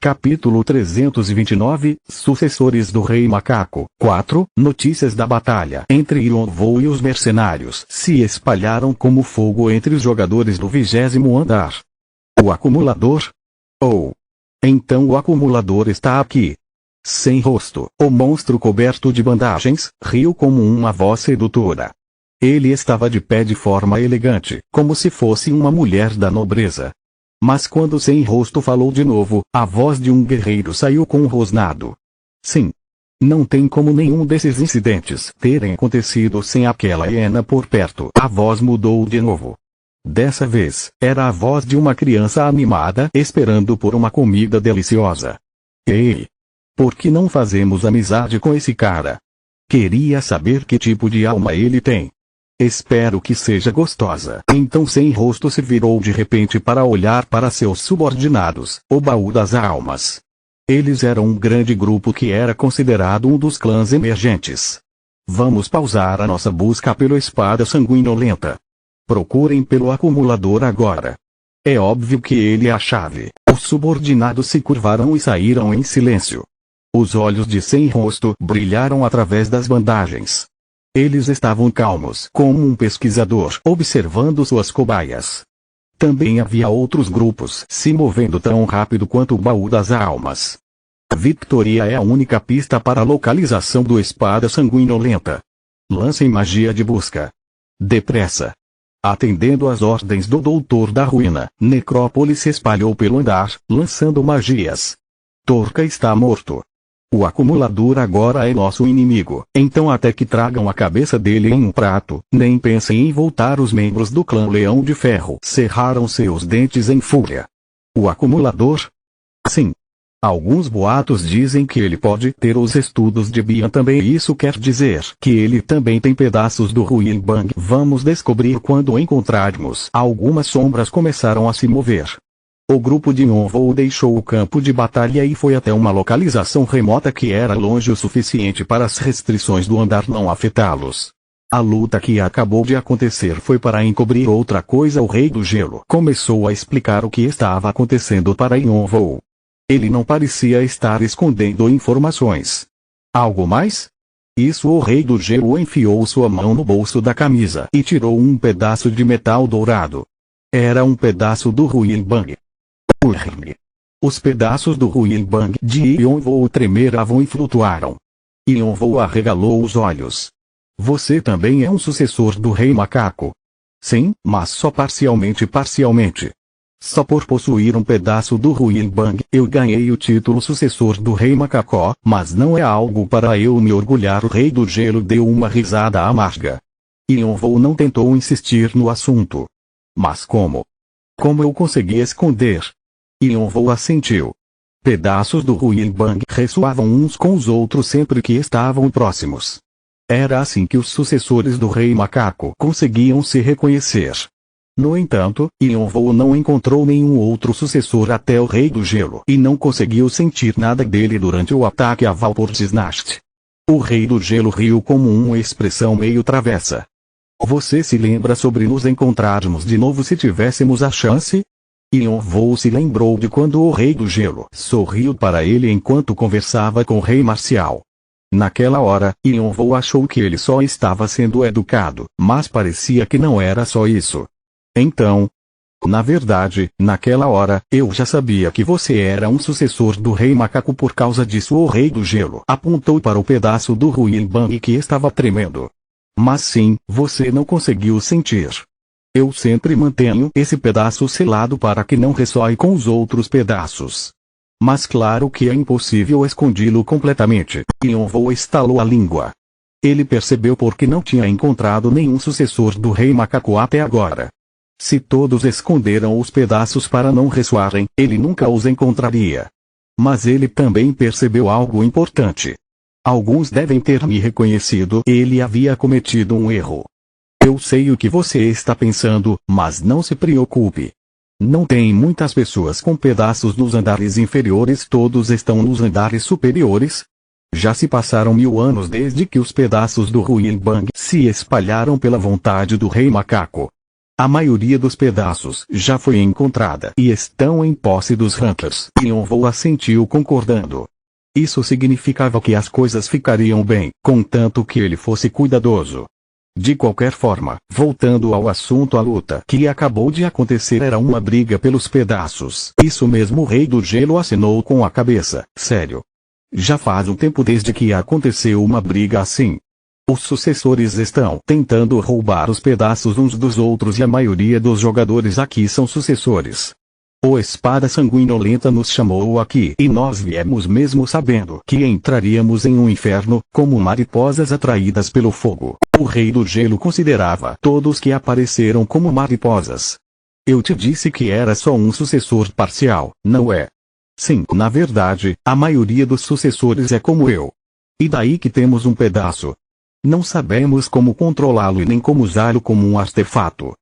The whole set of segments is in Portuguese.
Capítulo 329, Sucessores do Rei Macaco. 4. Notícias da batalha entre Yonvou e os mercenários se espalharam como fogo entre os jogadores do 20º andar. O acumulador? Então o acumulador está aqui. Sem rosto, o monstro coberto de bandagens, riu como uma voz sedutora. Ele estava de pé de forma elegante, como se fosse uma mulher da nobreza. Mas quando Sem Rosto falou de novo, a voz de um guerreiro saiu com um rosnado. Sim. Não tem como nenhum desses incidentes terem acontecido sem aquela hiena por perto. A voz mudou de novo. Dessa vez, era a voz de uma criança animada esperando por uma comida deliciosa. Ei! Por que não fazemos amizade com esse cara? Queria saber que tipo de alma ele tem. Espero que seja gostosa. Então Sem Rosto se virou de repente para olhar para seus subordinados, o Baú das Almas. Eles eram um grande grupo que era considerado um dos clãs emergentes. Vamos pausar a nossa busca pela espada sanguinolenta. Procurem pelo acumulador agora. É óbvio que ele é a chave. Os subordinados se curvaram e saíram em silêncio. Os olhos de Sem Rosto brilharam através das bandagens. Eles estavam calmos como um pesquisador observando suas cobaias. Também havia outros grupos se movendo tão rápido quanto o Baú das Almas. Victoria é a única pista para a localização do espada sanguinolenta. Lancem magia de busca. Depressa. Atendendo às ordens do Doutor da Ruína, Necrópole se espalhou pelo andar, lançando magias. Torca está morto. O acumulador agora é nosso inimigo, então até que tragam a cabeça dele em um prato, nem pensem em voltar. Os membros do clã Leão de Ferro cerraram seus dentes em fúria. O acumulador? Sim. Alguns boatos dizem que ele pode ter os estudos de Bian também. Isso quer dizer que ele também tem pedaços do Ruinbang. Vamos descobrir quando o encontrarmos. Algumas sombras começaram a se mover. O grupo de Yonvou deixou o campo de batalha e foi até uma localização remota que era longe o suficiente para as restrições do andar não afetá-los. A luta que acabou de acontecer foi para encobrir outra coisa. O Rei do Gelo começou a explicar o que estava acontecendo para Yonvou. Ele não parecia estar escondendo informações. Algo mais? Isso. O Rei do Gelo enfiou sua mão no bolso da camisa e tirou um pedaço de metal dourado. Era um pedaço do Ruinbang. Os pedaços do Ruinbang de Yonvou tremeravam e flutuaram. Yonvou arregalou os olhos. Você também é um sucessor do Rei Macaco? Sim, mas só parcialmente. Só por possuir um pedaço do Ruinbang, eu ganhei o título sucessor do Rei Macaco, mas não é algo para eu me orgulhar. O Rei do Gelo deu uma risada amarga. Yonvou não tentou insistir no assunto. Mas como? Como eu consegui esconder? Yonvou assentiu. Pedaços do Ruinbang ressoavam uns com os outros sempre que estavam próximos. Era assim que os sucessores do Rei Macaco conseguiam se reconhecer. No entanto, Yonvou não encontrou nenhum outro sucessor até o Rei do Gelo e não conseguiu sentir nada dele durante o ataque a Valpurgisnacht. O Rei do Gelo riu como uma expressão meio travessa. Você se lembra sobre nos encontrarmos de novo se tivéssemos a chance? Yonvou se lembrou de quando o Rei do Gelo sorriu para ele enquanto conversava com o Rei Marcial. Naquela hora, Yonvou achou que ele só estava sendo educado, mas parecia que não era só isso. Então, na verdade, naquela hora, eu já sabia que você era um sucessor do Rei Macaco. Por causa disso o Rei do Gelo apontou para o pedaço do Ruinbang que estava tremendo. Mas sim, você não conseguiu sentir. Eu sempre mantenho esse pedaço selado para que não ressoe com os outros pedaços. Mas claro que é impossível escondê-lo completamente. Yonvou estalou a língua. Ele percebeu porque não tinha encontrado nenhum sucessor do Rei Macaco até agora. Se todos esconderam os pedaços para não ressoarem, ele nunca os encontraria. Mas ele também percebeu algo importante. Alguns devem ter me reconhecido. Ele havia cometido um erro. Eu sei o que você está pensando, mas não se preocupe. Não tem muitas pessoas com pedaços nos andares inferiores. Todos estão nos andares superiores. Já se passaram 1000 anos desde que os pedaços do Ruinbang se espalharam pela vontade do Rei Macaco. A maioria dos pedaços já foi encontrada e estão em posse dos Rankers. Yonvou assentiu concordando. Isso significava que as coisas ficariam bem, contanto que ele fosse cuidadoso. De qualquer forma, voltando ao assunto, a luta que acabou de acontecer era uma briga pelos pedaços. Isso mesmo, o Rei do Gelo assinou com a cabeça. Sério. Já faz um tempo desde que aconteceu uma briga assim. Os sucessores estão tentando roubar os pedaços uns dos outros e a maioria dos jogadores aqui são sucessores. O Espada Sanguinolenta nos chamou aqui e nós viemos mesmo sabendo que entraríamos em um inferno, como mariposas atraídas pelo fogo. O Rei do Gelo considerava todos que apareceram como mariposas. Eu te disse que era só um sucessor parcial, não é? Sim, na verdade, a maioria dos sucessores é como eu. E daí que temos um pedaço. Não sabemos como controlá-lo e nem como usá-lo como um artefato.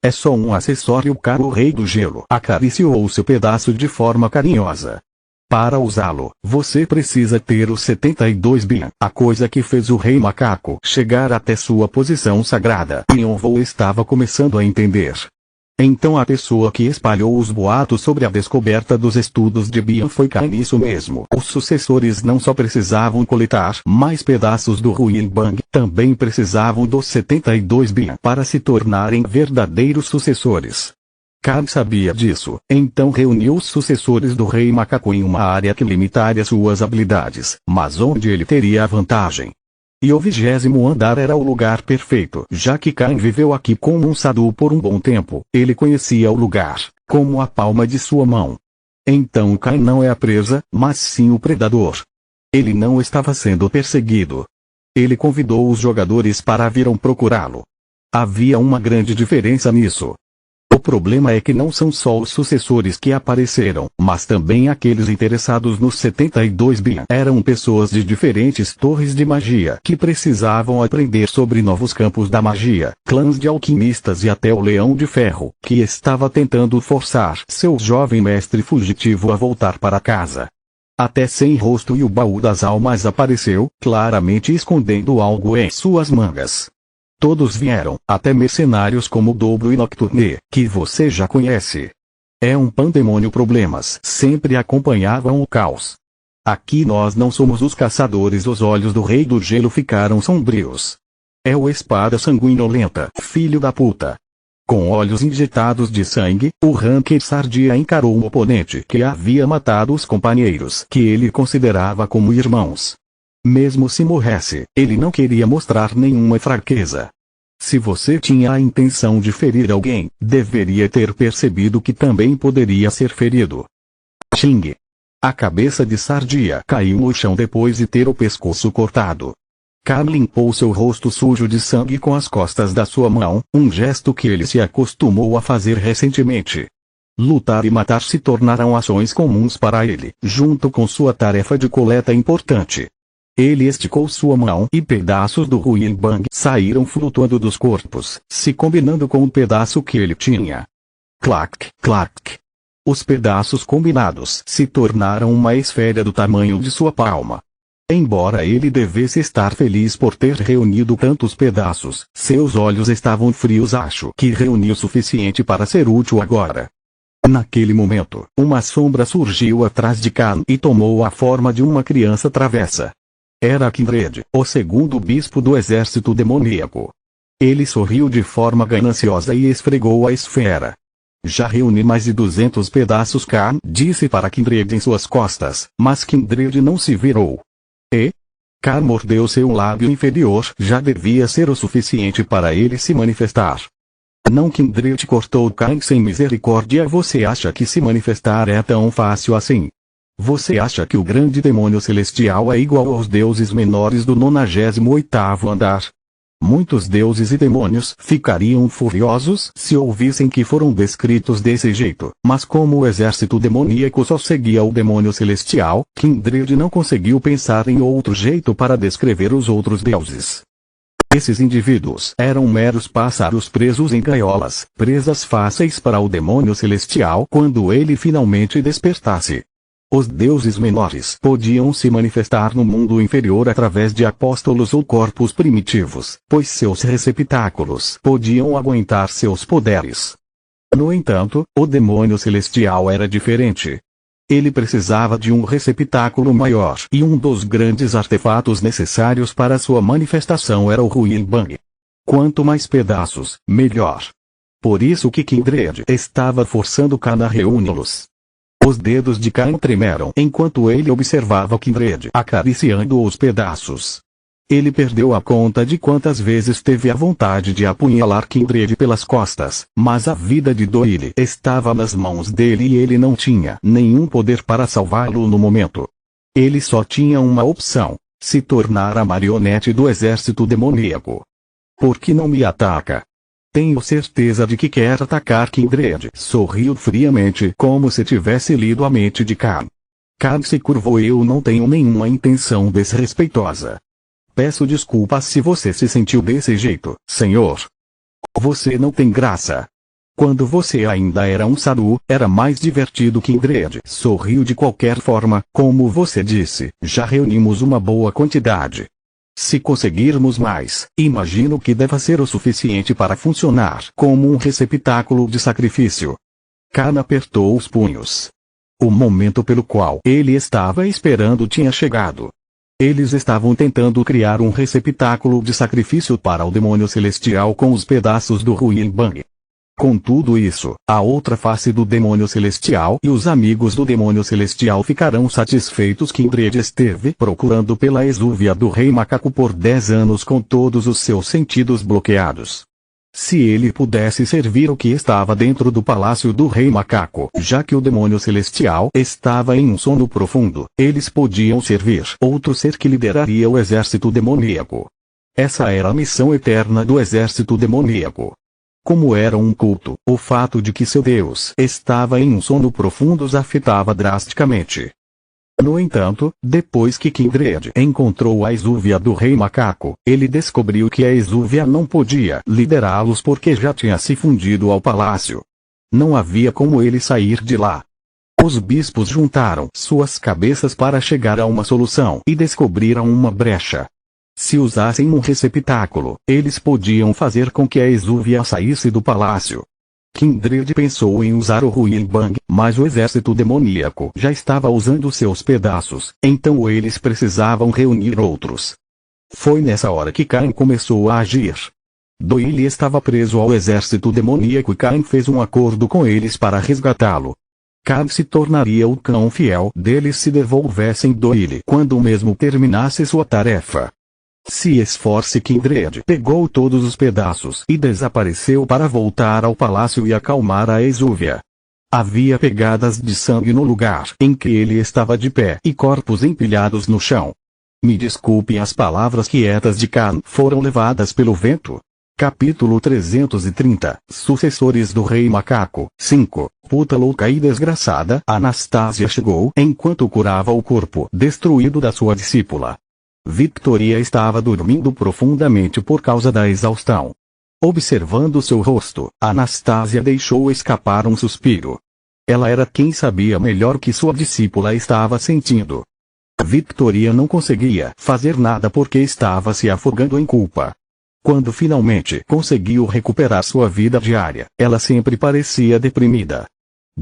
É só um acessório caro. O Rei do Gelo acariciou seu pedaço de forma carinhosa. Para usá-lo, você precisa ter os 72 Bian, a coisa que fez o Rei Macaco chegar até sua posição sagrada. Yonvou estava começando a entender. Então a pessoa que espalhou os boatos sobre a descoberta dos estudos de Bian foi Kain. Isso mesmo. Os sucessores não só precisavam coletar mais pedaços do Ruilbang, também precisavam dos 72 Bian para se tornarem verdadeiros sucessores. Kain sabia disso, então reuniu os sucessores do Rei Macaco em uma área que limitaria suas habilidades, mas onde ele teria a vantagem. E o 20º andar era o lugar perfeito, já que Kain viveu aqui como um Sadu por um bom tempo. Ele conhecia o lugar, como a palma de sua mão. Então Kain não é a presa, mas sim o predador. Ele não estava sendo perseguido. Ele convidou os jogadores para virem procurá-lo. Havia uma grande diferença nisso. O problema é que não são só os sucessores que apareceram, mas também aqueles interessados nos 72 Bian. Eram pessoas de diferentes torres de magia que precisavam aprender sobre novos campos da magia, clãs de alquimistas e até o Leão de Ferro, que estava tentando forçar seu jovem mestre fugitivo a voltar para casa. Até Sem Rosto e o Baú das Almas apareceu, claramente escondendo algo em suas mangas. Todos vieram, até mercenários como Dobro e Nocturne, que você já conhece. É um pandemônio. Problemas sempre acompanhavam o caos. Aqui nós não somos os caçadores. Os olhos do Rei do Gelo ficaram sombrios. É o Espada Sanguinolenta, filho da puta. Com olhos injetados de sangue, o Ranker Sardia encarou um oponente que havia matado os companheiros que ele considerava como irmãos. Mesmo se morresse, ele não queria mostrar nenhuma fraqueza. Se você tinha a intenção de ferir alguém, deveria ter percebido que também poderia ser ferido. Xing. A cabeça de Sardia caiu no chão depois de ter o pescoço cortado. Kain limpou seu rosto sujo de sangue com as costas da sua mão, um gesto que ele se acostumou a fazer recentemente. Lutar e matar se tornaram ações comuns para ele, junto com sua tarefa de coleta importante. Ele esticou sua mão e pedaços do Ruilbang saíram flutuando dos corpos, se combinando com o pedaço que ele tinha. Clac, clac. Os pedaços combinados se tornaram uma esfera do tamanho de sua palma. Embora ele devesse estar feliz por ter reunido tantos pedaços, seus olhos estavam frios. Acho que reuniu o suficiente para ser útil agora. Naquele momento, uma sombra surgiu atrás de Kain e tomou a forma de uma criança travessa. Era Kindred, o segundo bispo do exército demoníaco. Ele sorriu de forma gananciosa e esfregou a esfera. Já reuni mais de 200 pedaços. Kain disse para Kindred em suas costas, mas Kindred não se virou. Kain mordeu seu lábio inferior. Já devia ser o suficiente para ele se manifestar. Não. Kindred cortou Kain sem misericórdia. Você acha que se manifestar é tão fácil assim? Você acha que o grande demônio celestial é igual aos deuses menores do 98º andar? Muitos deuses e demônios ficariam furiosos se ouvissem que foram descritos desse jeito, mas como o exército demoníaco só seguia o demônio celestial, Kindred não conseguiu pensar em outro jeito para descrever os outros deuses. Esses indivíduos eram meros pássaros presos em gaiolas, presas fáceis para o demônio celestial quando ele finalmente despertasse. Os deuses menores podiam se manifestar no mundo inferior através de apóstolos ou corpos primitivos, pois seus receptáculos podiam aguentar seus poderes. No entanto, o demônio celestial era diferente. Ele precisava de um receptáculo maior, e um dos grandes artefatos necessários para sua manifestação era o Ruin Bang. Quanto mais pedaços, melhor. Por isso que Kindred estava forçando Khan a reuni-los. Os dedos de Khan tremeram enquanto ele observava Kindred acariciando os pedaços. Ele perdeu a conta de quantas vezes teve a vontade de apunhalar Kindred pelas costas, mas a vida de Doyle estava nas mãos dele e ele não tinha nenhum poder para salvá-lo no momento. Ele só tinha uma opção: se tornar a marionete do exército demoníaco. Por que não me ataca? Tenho certeza de que quer atacar Kindred. Sorriu friamente como se tivesse lido a mente de Khan. Khan se curvou. Eu não tenho nenhuma intenção desrespeitosa. Peço desculpas se você se sentiu desse jeito, senhor. Você não tem graça. Quando você ainda era um Saru, era mais divertido que Kindred. Sorriu de qualquer forma, como você disse, já reunimos uma boa quantidade. Se conseguirmos mais, imagino que deva ser o suficiente para funcionar como um receptáculo de sacrifício. Khan apertou os punhos. O momento pelo qual ele estava esperando tinha chegado. Eles estavam tentando criar um receptáculo de sacrifício para o demônio celestial com os pedaços do Ruin Bang. Com tudo isso, a outra face do demônio celestial e os amigos do demônio celestial ficarão satisfeitos. Kindred esteve procurando pela exúvia do Rei Macaco por 10 anos com todos os seus sentidos bloqueados. Se ele pudesse servir o que estava dentro do palácio do Rei Macaco, já que o demônio celestial estava em um sono profundo, eles podiam servir outro ser que lideraria o exército demoníaco. Essa era a missão eterna do exército demoníaco. Como era um culto, o fato de que seu Deus estava em um sono profundo os afetava drasticamente. No entanto, depois que Kindred encontrou a exúvia do Rei Macaco, ele descobriu que a exúvia não podia liderá-los porque já tinha se fundido ao palácio. Não havia como ele sair de lá. Os bispos juntaram suas cabeças para chegar a uma solução e descobriram uma brecha. Se usassem um receptáculo, eles podiam fazer com que a exúvia saísse do palácio. Kindred pensou em usar o Ruin Bang, mas o exército demoníaco já estava usando seus pedaços, então eles precisavam reunir outros. Foi nessa hora que Khan começou a agir. Doyle estava preso ao exército demoníaco e Khan fez um acordo com eles para resgatá-lo. Khan se tornaria o cão fiel deles se devolvessem Doyle quando mesmo terminasse sua tarefa. Se esforce. Kindred pegou todos os pedaços e desapareceu para voltar ao palácio e acalmar a exúvia. Havia pegadas de sangue no lugar em que ele estava de pé e corpos empilhados no chão. Me desculpe, as palavras quietas de Khan foram levadas pelo vento. Capítulo 330, Sucessores do Rei Macaco. 5. Puta louca e desgraçada. Anastasia chegou enquanto curava o corpo destruído da sua discípula. Victoria estava dormindo profundamente por causa da exaustão. Observando seu rosto, Anastasia deixou escapar um suspiro. Ela era quem sabia melhor o que sua discípula estava sentindo. Victoria não conseguia fazer nada porque estava se afogando em culpa. Quando finalmente conseguiu recuperar sua vida diária, ela sempre parecia deprimida.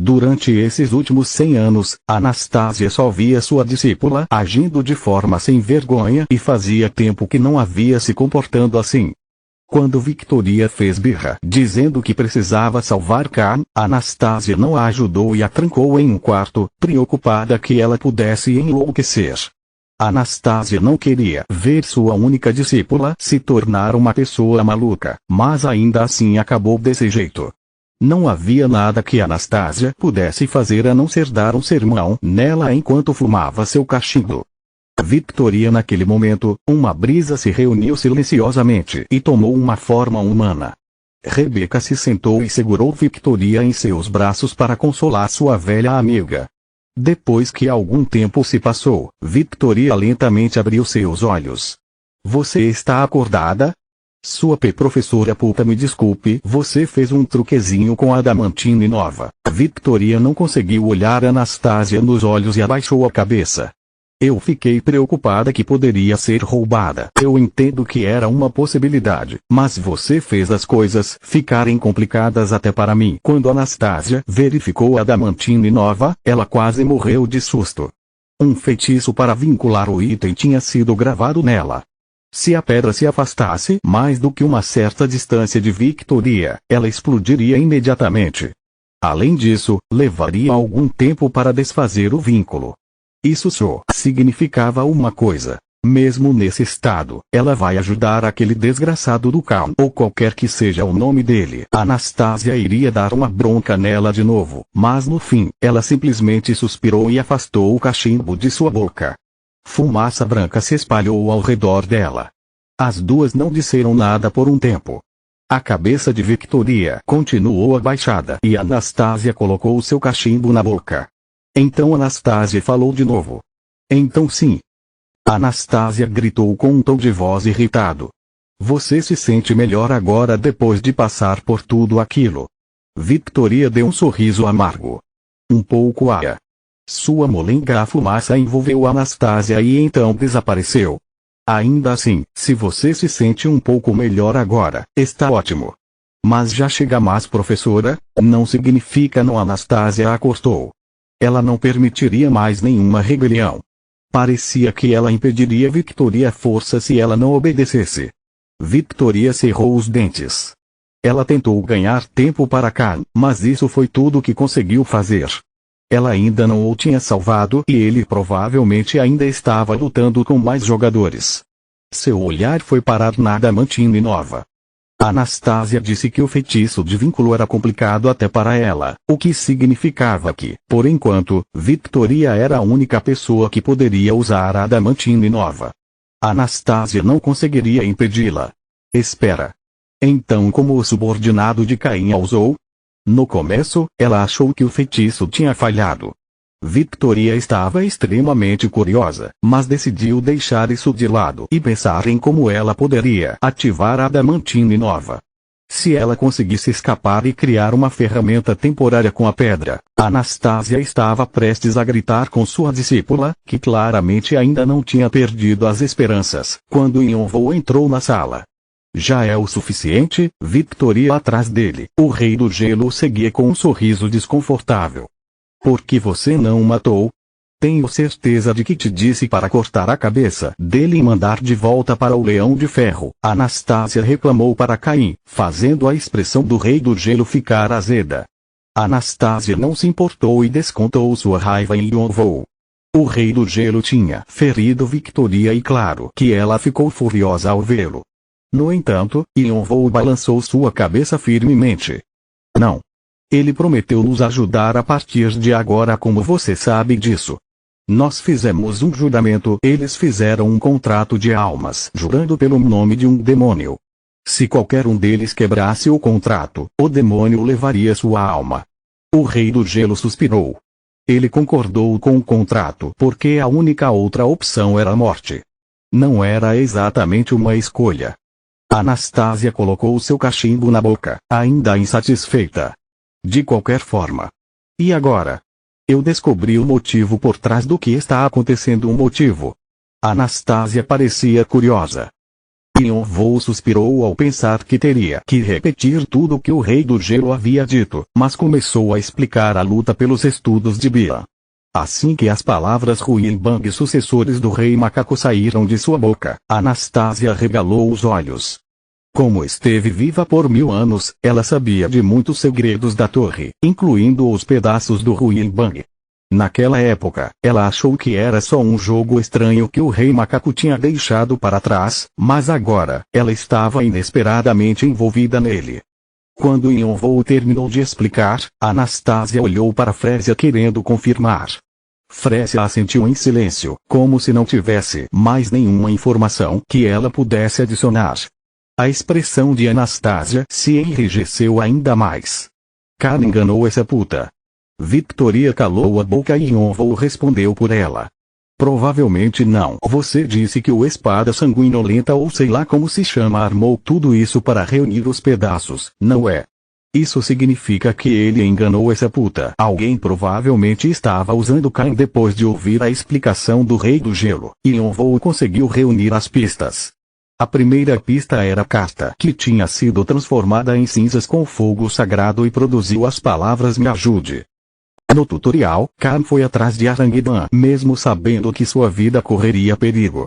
Durante esses últimos 100 anos, Anastasia só via sua discípula agindo de forma sem vergonha e fazia tempo que não havia se comportando assim. Quando Victoria fez birra dizendo que precisava salvar Khan, Anastasia não a ajudou e a trancou em um quarto, preocupada que ela pudesse enlouquecer. Anastasia não queria ver sua única discípula se tornar uma pessoa maluca, mas ainda assim acabou desse jeito. Não havia nada que Anastasia pudesse fazer a não ser dar um sermão nela enquanto fumava seu cachimbo. Victoria. Naquele momento, uma brisa se reuniu silenciosamente e tomou uma forma humana. Rebecca se sentou e segurou Victoria em seus braços para consolar sua velha amiga. Depois que algum tempo se passou, Victoria lentamente abriu seus olhos. Você está acordada? Sua professora puta, me desculpe, você fez um truquezinho com a Adamantine nova. Victoria não conseguiu olhar Anastasia nos olhos e abaixou a cabeça. Eu fiquei preocupada que poderia ser roubada. Eu entendo que era uma possibilidade, mas você fez as coisas ficarem complicadas até para mim. Quando Anastasia verificou a Adamantine nova, ela quase morreu de susto. Um feitiço para vincular o item tinha sido gravado nela. Se a pedra se afastasse mais do que uma certa distância de Victoria, ela explodiria imediatamente. Além disso, levaria algum tempo para desfazer o vínculo. Isso só significava uma coisa. Mesmo nesse estado, ela vai ajudar aquele desgraçado do Khan, ou qualquer que seja o nome dele. Anastasia iria dar uma bronca nela de novo, mas no fim, ela simplesmente suspirou e afastou o cachimbo de sua boca. Fumaça branca se espalhou ao redor dela. As duas não disseram nada por um tempo. A cabeça de Victoria continuou abaixada e Anastasia colocou seu cachimbo na boca. Então Anastasia falou de novo. Então sim. Anastasia gritou com um tom de voz irritado. Você se sente melhor agora depois de passar por tudo aquilo? Victoria deu um sorriso amargo. Um pouco. Sua molenga fumaça envolveu Anastasia e então desapareceu. Ainda assim, se você se sente um pouco melhor agora, está ótimo. Mas já chega mais, professora, não significa não. Anastasia acostou. Ela não permitiria mais nenhuma rebelião. Parecia que ela impediria Victoria à força se ela não obedecesse. Victoria cerrou os dentes. Ela tentou ganhar tempo para Khan, mas isso foi tudo que conseguiu fazer. Ela ainda não o tinha salvado e ele provavelmente ainda estava lutando com mais jogadores. Seu olhar foi parar na Adamantine nova. Anastasia disse que o feitiço de vínculo era complicado até para ela, o que significava que, por enquanto, Victoria era a única pessoa que poderia usar a Adamantine nova. Anastasia não conseguiria impedi-la. Espera. Então, como o subordinado de Caim a usou? No começo, ela achou que o feitiço tinha falhado. Victoria estava extremamente curiosa, mas decidiu deixar isso de lado e pensar em como ela poderia ativar a Adamantine nova. Se ela conseguisse escapar e criar uma ferramenta temporária com a pedra, Anastasia estava prestes a gritar com sua discípula, que claramente ainda não tinha perdido as esperanças, quando Yonvou entrou na sala. Já é o suficiente, Victoria atrás dele. O Rei do Gelo seguia com um sorriso desconfortável. Por que você não o matou? Tenho certeza de que te disse para cortar a cabeça dele e mandar de volta para o Leão de Ferro. Anastasia reclamou para Caim, fazendo a expressão do Rei do Gelo ficar azeda. Anastasia não se importou e descontou sua raiva em Yonvou. O Rei do Gelo tinha ferido Victoria e claro que ela ficou furiosa ao vê-lo. No entanto, Yonvou balançou sua cabeça firmemente. Não. Ele prometeu nos ajudar a partir de agora, como você sabe disso. Nós fizemos um juramento. Eles fizeram um contrato de almas, jurando pelo nome de um demônio. Se qualquer um deles quebrasse o contrato, o demônio levaria sua alma. O Rei do Gelo suspirou. Ele concordou com o contrato porque a única outra opção era a morte. Não era exatamente uma escolha. Anastasia colocou seu cachimbo na boca, ainda insatisfeita. De qualquer forma. E agora? Eu descobri o motivo por trás do que está acontecendo. Um motivo. Anastasia parecia curiosa. Yonvou suspirou ao pensar que teria que repetir tudo o que o Rei do Gelo havia dito, mas começou a explicar a luta pelos estudos de Bia. Assim que as palavras Ruinbang, sucessores do Rei Macaco, saíram de sua boca, Anastasia regalou os olhos. Como esteve viva por 1000 anos, ela sabia de muitos segredos da torre, incluindo os pedaços do Ruinbang. Naquela época, ela achou que era só um jogo estranho que o Rei Macaco tinha deixado para trás, mas agora, ela estava inesperadamente envolvida nele. Quando Yonvou terminou de explicar, Anastasia olhou para Frésia querendo confirmar. Frésia assentiu em silêncio, como se não tivesse mais nenhuma informação que ela pudesse adicionar. A expressão de Anastasia se enrijeceu ainda mais. Cara, enganou essa puta. Victoria calou a boca e Yonvou respondeu por ela. Provavelmente não. Você disse que o espada sanguinolenta ou sei lá como se chama armou tudo isso para reunir os pedaços, não é? Isso significa que ele enganou essa puta. Alguém provavelmente estava usando Cain depois de ouvir a explicação do Rei do Gelo. E Yonvou conseguiu reunir as pistas. A primeira pista era a carta que tinha sido transformada em cinzas com fogo sagrado e produziu as palavras "me ajude". No tutorial, Cain foi atrás de Aranguedan, mesmo sabendo que sua vida correria perigo.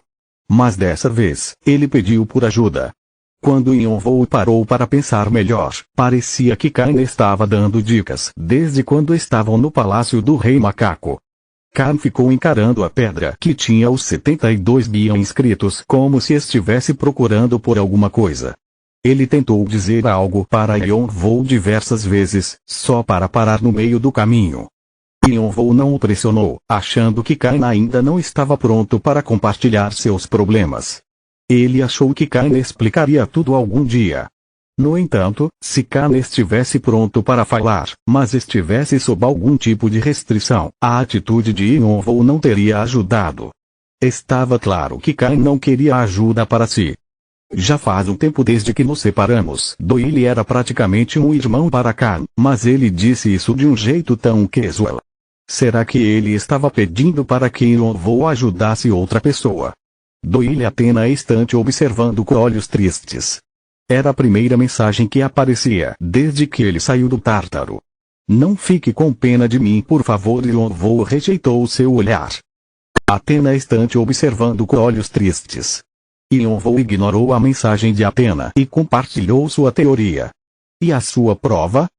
Mas dessa vez, ele pediu por ajuda. Quando Yonvou parou para pensar melhor, parecia que Cain estava dando dicas desde quando estavam no palácio do Rei Macaco. Cain ficou encarando a pedra que tinha os 72 guias inscritos como se estivesse procurando por alguma coisa. Ele tentou dizer algo para Yonvou diversas vezes, só para parar no meio do caminho. Yonvou não o pressionou, achando que Cain ainda não estava pronto para compartilhar seus problemas. Ele achou que Cain explicaria tudo algum dia. No entanto, se Cain estivesse pronto para falar, mas estivesse sob algum tipo de restrição, a atitude de Yonvou não teria ajudado. Estava claro que Cain não queria ajuda para si. Já faz um tempo desde que nos separamos. Doyle era praticamente um irmão para Cain, mas ele disse isso de um jeito tão casual. Será que ele estava pedindo para que Yonvou ajudasse outra pessoa? Doyle apenas instante observando com olhos tristes. Era a primeira mensagem que aparecia desde que ele saiu do Tártaro. Não fique com pena de mim por favor. Yonvou rejeitou seu olhar. Athena instante observando com olhos tristes. Yonvou ignorou a mensagem de Athena e compartilhou sua teoria. E a sua prova?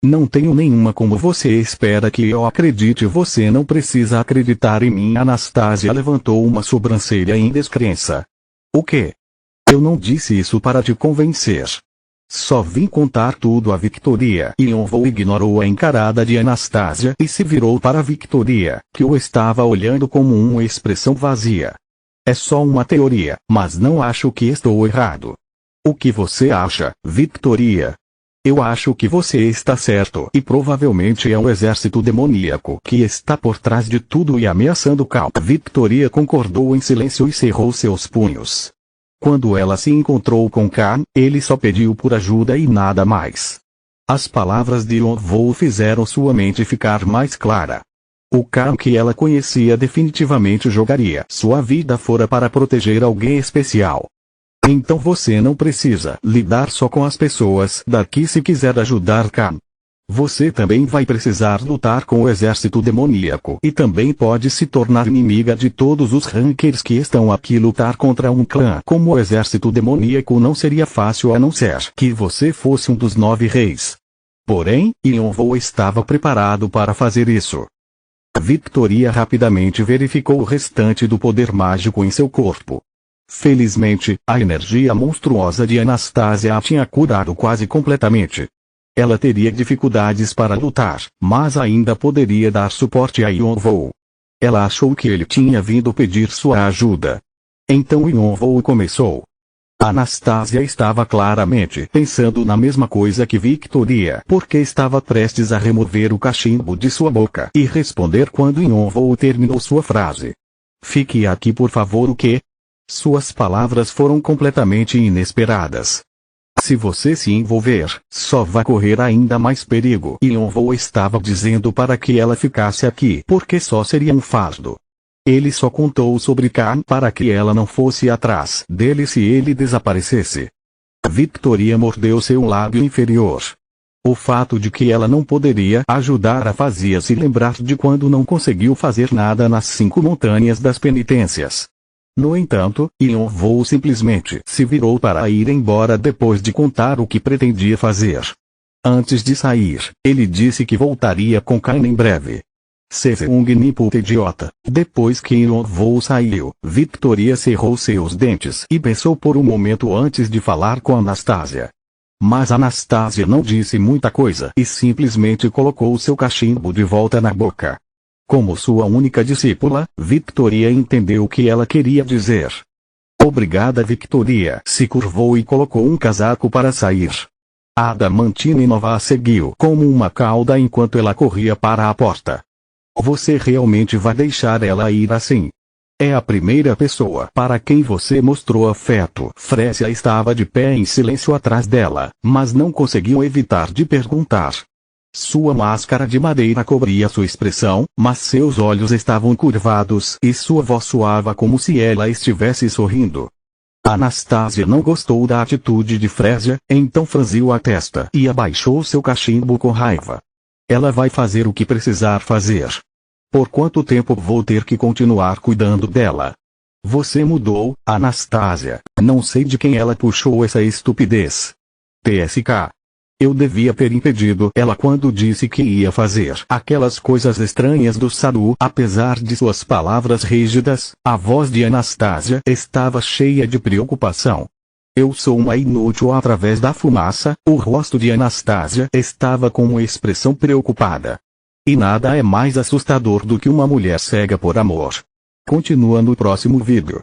Não tenho nenhuma. Como você espera que eu acredite? Você não precisa acreditar em mim. Anastasia levantou uma sobrancelha em descrença. O quê? Eu não disse isso para te convencer. Só vim contar tudo a Victoria. Yonvou ignorou a encarada de Anastasia e se virou para Victoria, que o estava olhando com uma expressão vazia. É só uma teoria, mas não acho que estou errado. O que você acha, Victoria? Eu acho que você está certo e provavelmente é um exército demoníaco que está por trás de tudo e ameaçando Cal. Victoria concordou em silêncio e cerrou seus punhos. Quando ela se encontrou com Cain, ele só pediu por ajuda e nada mais. As palavras de Yonvou fizeram sua mente ficar mais clara. O Cain que ela conhecia definitivamente jogaria sua vida fora para proteger alguém especial. Então você não precisa lidar só com as pessoas daqui se quiser ajudar Cain. Você também vai precisar lutar com o exército demoníaco e também pode se tornar inimiga de todos os rankers que estão aqui. Lutar contra um clã como o exército demoníaco não seria fácil a não ser que você fosse um dos 9 reis. Porém, Yonvou estava preparado para fazer isso. Victoria rapidamente verificou o restante do poder mágico em seu corpo. Felizmente, a energia monstruosa de Anastasia a tinha curado quase completamente. Ela teria dificuldades para lutar, mas ainda poderia dar suporte a Yonvou. Ela achou que ele tinha vindo pedir sua ajuda. Então Yonvou começou. Anastasia estava claramente pensando na mesma coisa que Victoria, porque estava prestes a remover o cachimbo de sua boca e responder quando Yonvou terminou sua frase. Fique aqui por favor. O quê? Suas palavras foram completamente inesperadas. Se você se envolver, só vai correr ainda mais perigo. Yonvou estava dizendo para que ela ficasse aqui porque só seria um fardo. Ele só contou sobre Cain para que ela não fosse atrás dele se ele desaparecesse. Victoria mordeu seu lábio inferior. O fato de que ela não poderia ajudar a fazia-se lembrar de quando não conseguiu fazer nada nas 5 montanhas das penitências. No entanto, Yonvou simplesmente se virou para ir embora depois de contar o que pretendia fazer. Antes de sair, ele disse que voltaria com Cain em breve. Seja um puta idiota. Depois que Yonvou saiu, Victoria cerrou seus dentes e pensou por um momento antes de falar com Anastasia. Mas Anastasia não disse muita coisa e simplesmente colocou seu cachimbo de volta na boca. Como sua única discípula, Victoria entendeu o que ela queria dizer. Obrigada. Victoria se curvou e colocou um casaco para sair. A Adamantinova a seguiu como uma cauda enquanto ela corria para a porta. Você realmente vai deixar ela ir assim? É a primeira pessoa para quem você mostrou afeto. Frésia estava de pé em silêncio atrás dela, mas não conseguiu evitar de perguntar. Sua máscara de madeira cobria sua expressão, mas seus olhos estavam curvados e sua voz soava como se ela estivesse sorrindo. Anastasia não gostou da atitude de Frésia, então franziu a testa e abaixou seu cachimbo com raiva. Ela vai fazer o que precisar fazer. Por quanto tempo vou ter que continuar cuidando dela? Você mudou, Anastasia. Não sei de quem ela puxou essa estupidez. TSK. Eu devia ter impedido ela quando disse que ia fazer aquelas coisas estranhas do Sadu. Apesar de suas palavras rígidas, a voz de Anastasia estava cheia de preocupação. Eu sou uma inútil. Através da fumaça, o rosto de Anastasia estava com uma expressão preocupada. E nada é mais assustador do que uma mulher cega por amor. Continua no próximo vídeo.